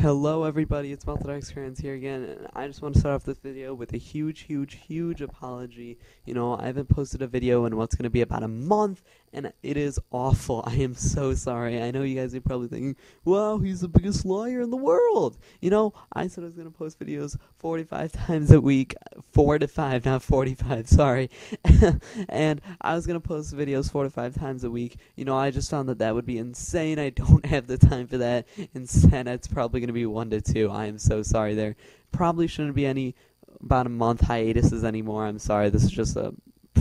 Hello everybody, it's Meltodex Crayons here again, and I just want to start off this video with a huge apology. I haven't posted a video in what's going to be about a month, and it is awful. I am so sorry. I know you guys are probably thinking, wow, he's the biggest liar in the world. I said I was going to post videos 45 times a week. 4 to 5, not 45, sorry. And I was going to post videos 4 to 5 times a week. I just found that would be insane. I don't have the time for that. Instead, it's probably going to be 1 to 2. I am so sorry there. Probably shouldn't be any about a month hiatuses anymore. I'm sorry. This is just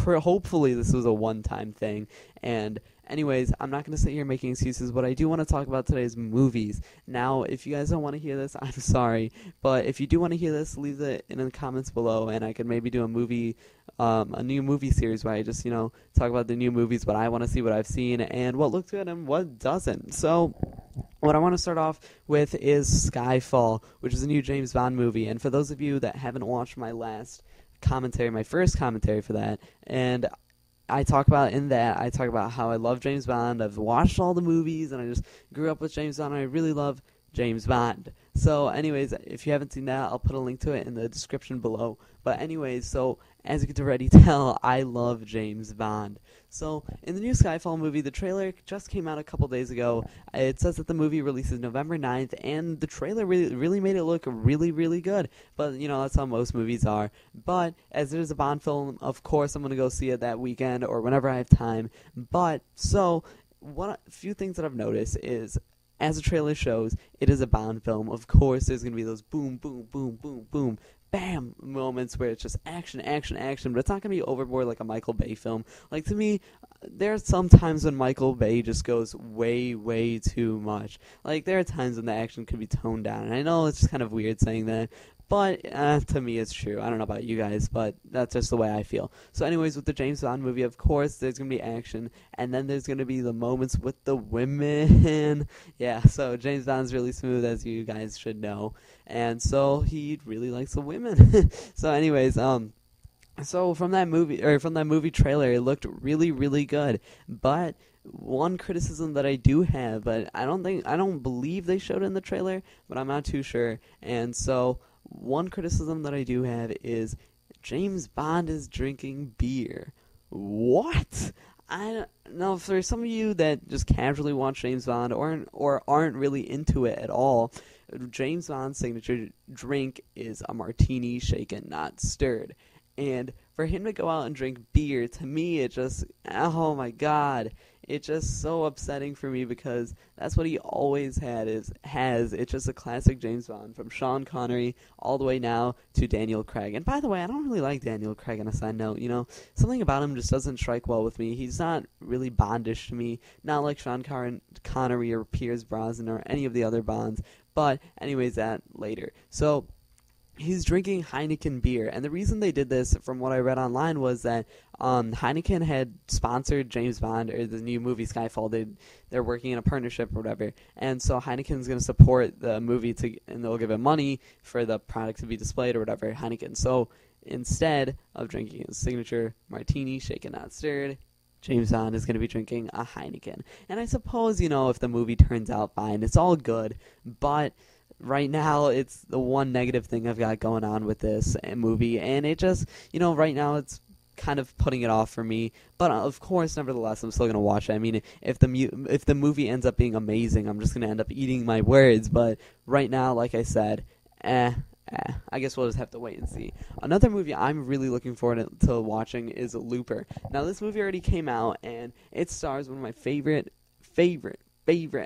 hopefully this was a one-time thing. And anyways, I'm not going to sit here making excuses. What I do want to talk about today is movies. Now, if you guys don't want to hear this, I'm sorry. But if you do want to hear this, leave it in the comments below, and I could maybe do a new movie series where I just, talk about the new movies, what I want to see, what I've seen, and what looks good and what doesn't. So, what I want to start off with is Skyfall, which is a new James Bond movie. And for those of you that haven't watched my first commentary for that, and I talk about how I love James Bond. I've watched all the movies, and I just grew up with James Bond, and I really love James Bond. So anyways, if you haven't seen that, I'll put a link to it in the description below. But anyways, so as you can already tell, I love James Bond. So in the new Skyfall movie, the trailer just came out a couple days ago. It says that the movie releases November 9th, and the trailer really made it look really good. But, that's how most movies are. But as it is a Bond film, of course I'm going to go see it that weekend or whenever I have time. But, so, a few things that I've noticed is, as the trailer shows, it is a Bond film. Of course, there's going to be those boom, bam moments where it's just action, but it's not going to be overboard like a Michael Bay film. Like, to me, there's some times when Michael Bay just goes way too much. Like, there are times when the action could be toned down, and I know it's just kind of weird saying that, but to me it's true. I don't know about you guys, but that's just the way I feel. So anyways, with the James Bond movie, of course, there's going to be action, and then there's going to be the moments with the women. Yeah, so James Bond's really smooth, as you guys should know, and so he really likes the women. So anyways, so from that movie trailer, it looked really good, but one criticism that I do have, but I don't believe they showed it in the trailer, but I'm not too sure. And so one criticism that I do have is James Bond is drinking beer. What? I don't know, for some of you that just casually watch James Bond or aren't really into it at all, James Bond's signature drink is a martini shaken, not stirred. And for him to go out and drink beer, to me, it just, oh my god, it's just so upsetting for me, because that's what he always has. It's just a classic James Bond, from Sean Connery all the way now to Daniel Craig. And by the way, I don't really like Daniel Craig, on a side note. Something about him just doesn't strike well with me. He's not really Bondish to me, not like Sean Connery or Pierce Brosnan or any of the other Bonds. But anyways, that later. So he's drinking Heineken beer, and the reason they did this, from what I read online, was that Heineken had sponsored James Bond, or the new movie Skyfall. They're working in a partnership or whatever, and so Heineken's going to support the movie and they'll give him money for the product to be displayed or whatever. Heineken. So instead of drinking his signature martini, shaken not stirred, James Bond is going to be drinking a Heineken. And I suppose, if the movie turns out fine, it's all good, but right now, it's the one negative thing I've got going on with this movie, and it just, right now it's kind of putting it off for me. But of course, nevertheless, I'm still gonna watch it. I mean, if the movie ends up being amazing, I'm just gonna end up eating my words. But right now, like I said, I guess we'll just have to wait and see. Another movie I'm really looking forward to watching is Looper. Now, this movie already came out, and it stars one of my favorite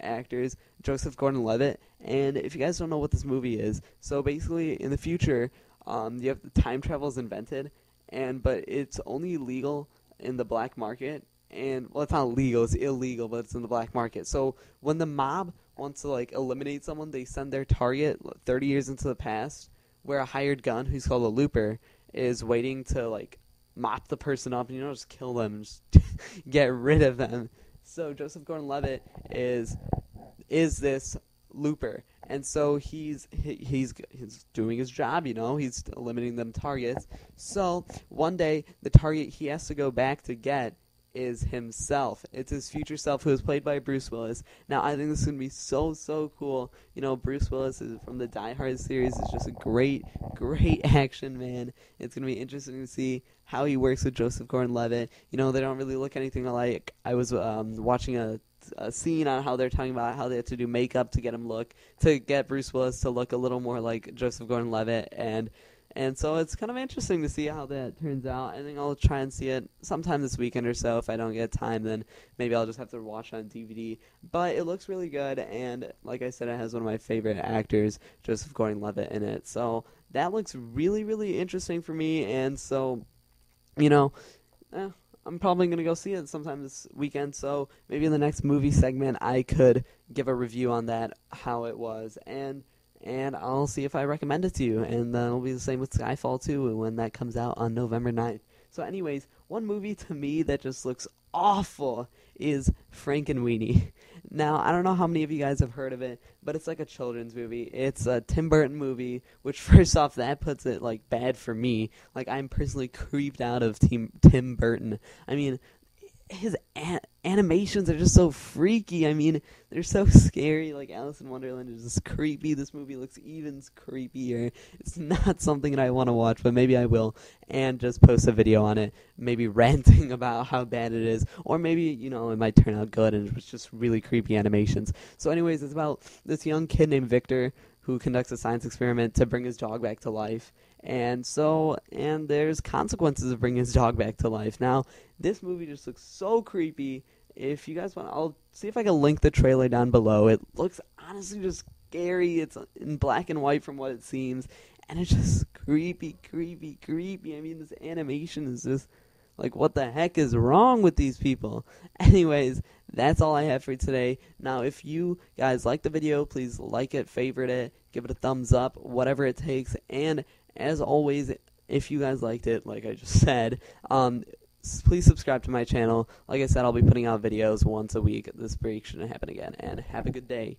actors, Joseph Gordon-Levitt. And if you guys don't know what this movie is, so basically in the future, you have the time travel is invented, but it's only legal in the black market. And well, it's not legal, it's illegal, but it's in the black market. So when the mob wants to eliminate someone, they send their target 30 years into the past, where a hired gun, who's called a looper, is waiting to mop the person up and just kill them and just get rid of them. So Joseph Gordon-Levitt is this looper, and so he's doing his job. He's eliminating them targets. So one day, the target he has to go back to get is himself. It's his future self, who is played by Bruce Willis. Now, I think this is going to be so cool. You know, Bruce Willis is from the Die Hard series. Is just a great action man. It's going to be interesting to see how he works with Joseph Gordon-Levitt. You know, they don't really look anything alike. I was watching a scene on how they're talking about how they had to do makeup to get Bruce Willis to look a little more like Joseph Gordon-Levitt, and so it's kind of interesting to see how that turns out. I think I'll try and see it sometime this weekend or so. If I don't get time, then maybe I'll just have to watch it on DVD. But it looks really good, and like I said, it has one of my favorite actors, Joseph Gordon-Levitt, in it. So that looks really interesting for me, and so, you know, I'm probably going to go see it sometime this weekend, so maybe in the next movie segment I could give a review on that, how it was, and I'll see if I recommend it to you, and then it'll be the same with Skyfall too when that comes out on November 9th. So anyways, one movie to me that just looks awful is Frankenweenie. Now, I don't know how many of you guys have heard of it, but it's like a children's movie. It's a Tim Burton movie, which first off, that puts it like bad for me. Like, I'm personally creeped out of Tim Burton. I mean, his animations are just so freaky. I mean, they're so scary. Like, Alice in Wonderland is just creepy. This movie looks even creepier. It's not something that I want to watch, but maybe I will, and just post a video on it, maybe ranting about how bad it is, or maybe, you know, it might turn out good and it's just really creepy animations. So anyways, it's about this young kid named Victor who conducts a science experiment to bring his dog back to life. And there's consequences of bringing his dog back to life. Now, this movie just looks so creepy. If you guys want, I'll see if I can link the trailer down below. It looks honestly just scary. It's in black and white from what it seems. And it's just creepy. I mean, this animation is just like, what the heck is wrong with these people? Anyways, that's all I have for you today. Now, if you guys like the video, please like it, favorite it, give it a thumbs up, whatever it takes. And as always, if you guys liked it, like I just said, please subscribe to my channel. Like I said, I'll be putting out videos once a week. This break shouldn't happen again. And have a good day.